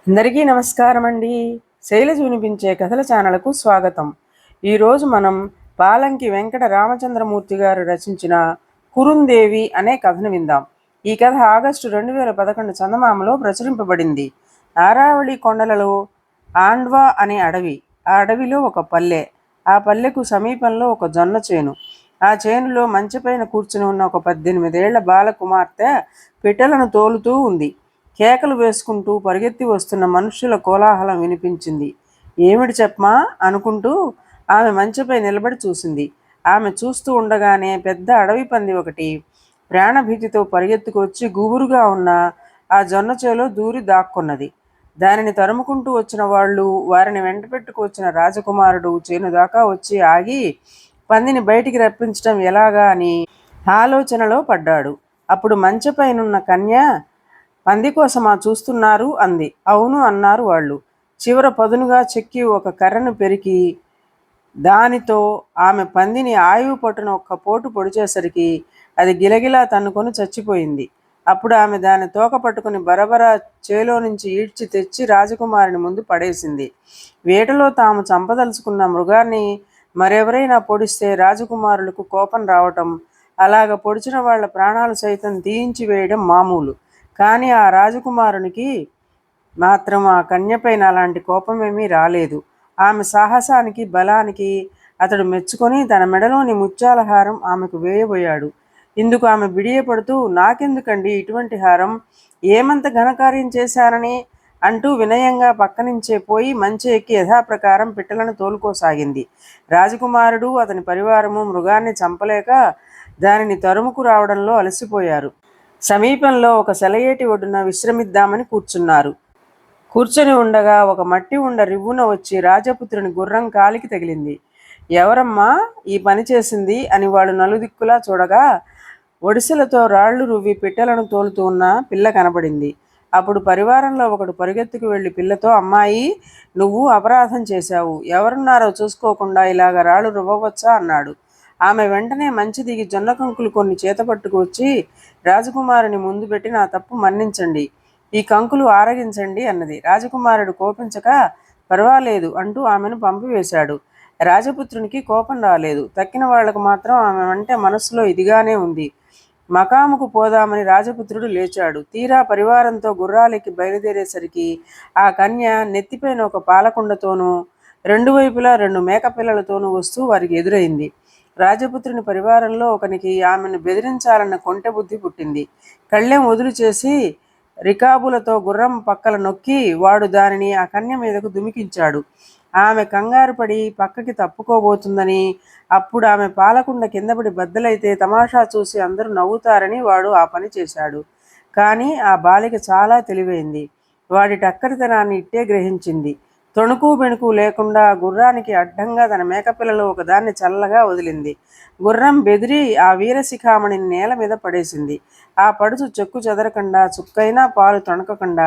అందరికీ నమస్కారం అండి. శైలజ వినిపించే కథల ఛానల్కు స్వాగతం. ఈరోజు మనం పాలంకి వెంకట రామచంద్రమూర్తి గారు రచించిన కురుందేవి అనే కథను విందాం. ఈ కథ ఆగస్టు 2011 చందమామలో ప్రచురింపబడింది. ఆరావళి కొండలలో ఆండ్వా అనే అడవి. ఆ అడవిలో ఒక పల్లె. ఆ పల్లెకు సమీపంలో ఒక జొన్న చేను. ఆ చేనులో మంచపైన కూర్చుని ఉన్న ఒక 18 ఏళ్ల బాలకుమార్తె పిట్టలను తోలుతూ ఉంది. కేకలు వేసుకుంటూ పరిగెత్తి వస్తున్న మనుష్యుల కోలాహలం వినిపించింది. ఏమిటి చెప్పమా అనుకుంటూ ఆమె మంచపై నిలబడి చూసింది. ఆమె చూస్తూ ఉండగానే పెద్ద అడవి పంది ఒకటి ప్రాణభీతితో పరిగెత్తుకొచ్చి గుబురుగా ఉన్న ఆ జొన్న చేలో దూరి దాక్కున్నది. దానిని తరుముకుంటూ వచ్చిన వాళ్ళు వారిని వెంటపెట్టుకు వచ్చిన రాజకుమారుడు చేను దాకా వచ్చి ఆగి పందిని బయటికి రప్పించడం ఎలాగా అని ఆలోచనలో పడ్డాడు. అప్పుడు మంచపైనున్న కన్య, పంది కోసమా చూస్తున్నారు అంది. అవును అన్నారు వాళ్ళు. చివర పదునుగా చెక్కి ఒక కర్రను పెరికి దానితో ఆమె పందిని ఆయువు పట్టున ఒక్క పోటు పొడిచేసరికి అది గిలగిలా తన్నుకొని చచ్చిపోయింది. అప్పుడు ఆమె దాని తోక పట్టుకుని బరబరా చేలో నుంచి ఈడ్చి తెచ్చి రాజకుమారుని ముందు పడేసింది. వేటలో తాము చంపదలుచుకున్న మృగాన్ని మరెవరైనా పొడిస్తే రాజకుమారులకు కోపం రావటం, అలాగ పొడిచిన వాళ్ల ప్రాణాలు సైతం తీయించి వేయడం మామూలు. కానీ ఆ రాజకుమారునికి మాత్రం ఆ కన్యపైన అలాంటి కోపమేమీ రాలేదు. ఆమె సాహసానికి బలానికి అతడు మెచ్చుకొని తన మెడలోని ముత్యాల హారం ఆమెకు వేయబోయాడు. ఇందుకు ఆమె బిడియపడుతూ, నాకెందుకండి ఇటువంటి హారం, ఏమంత ఘనకార్యం చేశానని అంటూ వినయంగా పక్కనుంచే పోయి మంచి ఎక్కి యథాప్రకారం పిట్టలను తోలుకోసాగింది. రాజకుమారుడు అతని పరివారము మృగాన్ని చంపలేక దానిని తరుముకు రావడంలో అలసిపోయారు. సమీపంలో ఒక సెలయేటి ఒడ్డున విశ్రమిద్దామని కూర్చున్నారు. కూర్చొని ఉండగా ఒక మట్టి ఉండ రివ్వున వచ్చి రాజపుత్రుని గుర్రం కాలికి తగిలింది. ఎవరమ్మా ఈ పని చేసింది అని వాడు నలుదిక్కులా చూడగా ఒడిసెలతో రాళ్లు రువ్వి పిట్టలను తోలుతూ ఉన్న పిల్ల కనబడింది. అప్పుడు పరివారంలో ఒకడు పరుగెత్తుకు వెళ్ళి పిల్లతో, అమ్మాయి, నువ్వు అపరాధం చేశావు. ఎవరున్నారో చూసుకోకుండా ఇలాగ రాళ్ళు రువ్వవచ్చా అన్నాడు. ఆమె వెంటనే మంచి దిగి జొన్న కంకులు కొన్ని చేతపట్టుకు వచ్చి రాజకుమారుని ముందు పెట్టి, నా తప్పు మన్నించండి, ఈ కంకులు ఆరగించండి అన్నది. రాజకుమారుడు కోపించక పర్వాలేదు అంటూ ఆమెను పంపివేశాడు. రాజపుత్రునికి కోపం రాలేదు. తక్కిన వాళ్లకు మాత్రం ఆమె అంటే మనస్సులో ఇదిగానే ఉంది. మకాముకు పోదామని రాజపుత్రుడు లేచాడు. తీరా పరివారంతో గుర్రాలెక్కి బయలుదేరేసరికి ఆ కన్య నెత్తిపైన ఒక పాలకుండతోనూ రెండు వైపులా 2 మేకపిల్లలతోనూ వస్తూ వారికి ఎదురైంది. రాజపుత్రుని పరివారంలో ఒకనికి ఆమెను బెదిరించాలన్న కొంటె బుద్ధి పుట్టింది. కళ్ళెం వదులు చేసి రికాబులతో గుర్రం పక్కల నొక్కి వాడు దానిని ఆ కన్య మీదకు దుమికించాడు. ఆమె కంగారు పడి పక్కకి తప్పుకోబోతుందని, అప్పుడు ఆమె పాలకుండ కిందపడి బద్దలైతే తమాషా చూసి అందరూ నవ్వుతారని వాడు ఆ పని చేశాడు. కానీ ఆ బాలిక చాలా తెలివైంది. వాడి టక్కరితనాన్ని ఇట్టే గ్రహించింది. తొణుకు బెణుకు లేకుండా గుర్రానికి అడ్డంగా తన మేకపిల్లలో ఒకదాన్ని చల్లగా వదిలింది. గుర్రం బెదిరి ఆ వీరశిఖామణిని నేల మీద పడేసింది. ఆ పడుచు చెక్కు చెదరకుండా, చుక్కైనా పాలు తొణకకుండా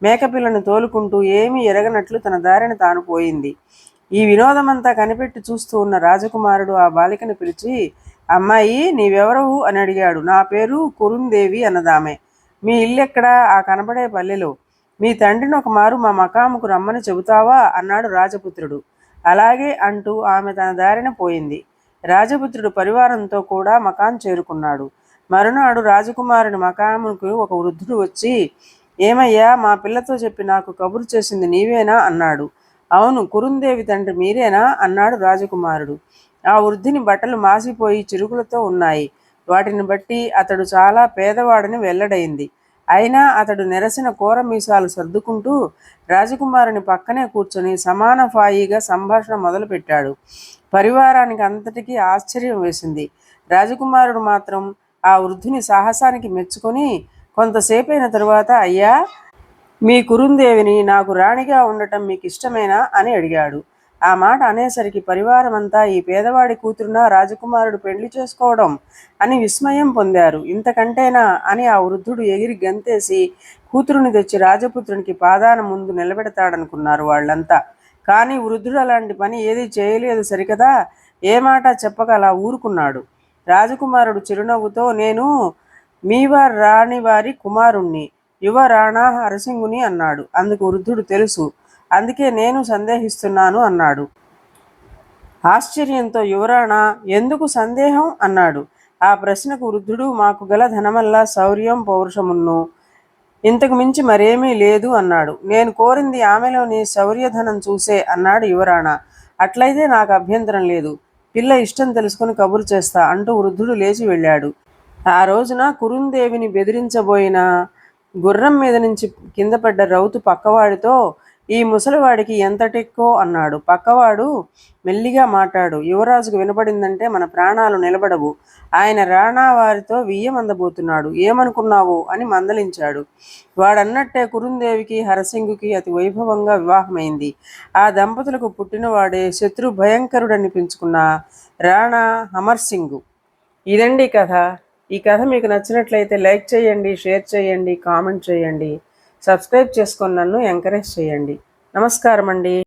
మేకపిల్లను తోలుకుంటూ ఏమీ ఎరగనట్లు తన దారిని తాను పోయింది. ఈ వినోదమంతా కనిపెట్టి చూస్తూ ఉన్న రాజకుమారుడు ఆ బాలికను పిలిచి, అమ్మాయి, నీవెవరవు అని అడిగాడు. నా పేరు కురుందేవి అన్నదామె. మీ ఇల్లెక్కడా? ఆ కనబడే పల్లెలో. మీ తండ్రిని ఒక మారు మా మకాముకు రమ్మని చెబుతావా అన్నాడు రాజపుత్రుడు. అలాగే అంటూ ఆమె తన దారిన పోయింది. రాజపుత్రుడు పరివారంతో కూడా మకాం చేరుకున్నాడు. మరునాడు రాజకుమారుని మకాముకు ఒక వృద్ధుడు వచ్చి, ఏమయ్యా, మా పిల్లతో చెప్పి నాకు కబురు చేసింది నీవేనా అన్నాడు. అవును, కురుందేవి తండ్రి మీరేనా అన్నాడు రాజకుమారుడు. ఆ వృద్ధిని బట్టలు మాసిపోయి చిరుకులతో ఉన్నాయి. వాటిని బట్టి అతడు చాలా పేదవాడని వెల్లడైంది. అయినా అతడు నెరసిన కూర మీసాలు సర్దుకుంటూ రాజకుమారుని పక్కనే కూర్చొని సమాన ఫాయిగా సంభాషణ మొదలుపెట్టాడు. పరివారానికి అంతటికీ ఆశ్చర్యం వేసింది. రాజకుమారుడు మాత్రం ఆ వృద్ధుని సాహసానికి మెచ్చుకొని కొంతసేపైన తరువాత, అయ్యా, మీ కురుందేవిని నాకు రాణిగా ఉండటం మీకు ఇష్టమేనా అని అడిగాడు. ఆ మాట అనేసరికి పరివారమంతా ఈ పేదవాడి కూతురునా రాజకుమారుడు పెళ్లి చేసుకోవడం అని విస్మయం పొందారు. ఇంతకంటేనా అని ఆ వృద్ధుడు ఎగిరి గంతేసి కూతురుని తెచ్చి రాజపుత్రునికి పాదాన ముందు నిలబెడతాడనుకున్నారు వాళ్ళంతా. కానీ వృద్ధుడు అలాంటి పని ఏదీ చేయలేదు సరికదా. ఏ మాట చెప్పక అలా ఊరుకున్నాడు. రాజకుమారుడు చిరునవ్వుతో, నేను మీవారి రాణివారి కుమారుణ్ణి. యువ రాణా హరసింగుని అన్నాడు. అందుకు వృద్ధుడు తెలుసు, అందుకే నేను సందేహిస్తున్నాను అన్నాడు. ఆశ్చర్యంతో యువరాణా ఎందుకు సందేహం అన్నాడు. ఆ ప్రశ్నకు వృద్ధుడు మాకు గల ధనమల్లా శౌర్యం పౌరుషమును ఇంతకు మించి మరేమీ లేదు అన్నాడు. నేను కోరింది ఆమెలోని శౌర్యధనం చూసే అన్నాడు యువరాణా. అట్లయితే నాకు అభ్యంతరం లేదు, పిల్ల ఇష్టం తెలుసుకుని కబురు చేస్తా అంటూ వృద్ధుడు లేచి వెళ్ళాడు. ఆ రోజున కురుందేవిని బెదిరించబోయిన గుర్రం మీద నుంచి కింద పడ్డ రౌతు పక్కవాడితో, ఈ ముసలివాడికి ఎంతటెక్కో అన్నాడు. పక్కవాడు మెల్లిగా మాట్లాడు, యువరాజుకు వినపడిందంటే మన ప్రాణాలు నిలబడవు. ఆయన రాణా వారితో వియ్యమందబోతున్నాడు, ఏమనుకున్నావు అని మందలించాడు. వాడన్నట్టే కురుందేవికి హరసింగుకి అతి వైభవంగా వివాహమైంది. ఆ దంపతులకు పుట్టినవాడే శత్రు భయంకరుడనిపించుకున్న రాణా అమర్సింగు. ఇదండి కథ. ఈ కథ మీకు నచ్చినట్లయితే లైక్ చేయండి, షేర్ చేయండి, కామెంట్ చేయండి, సబ్స్క్రైబ్ చేసుకొని నన్ను ఎంకరేజ్ చేయండి. నమస్కారం అండి.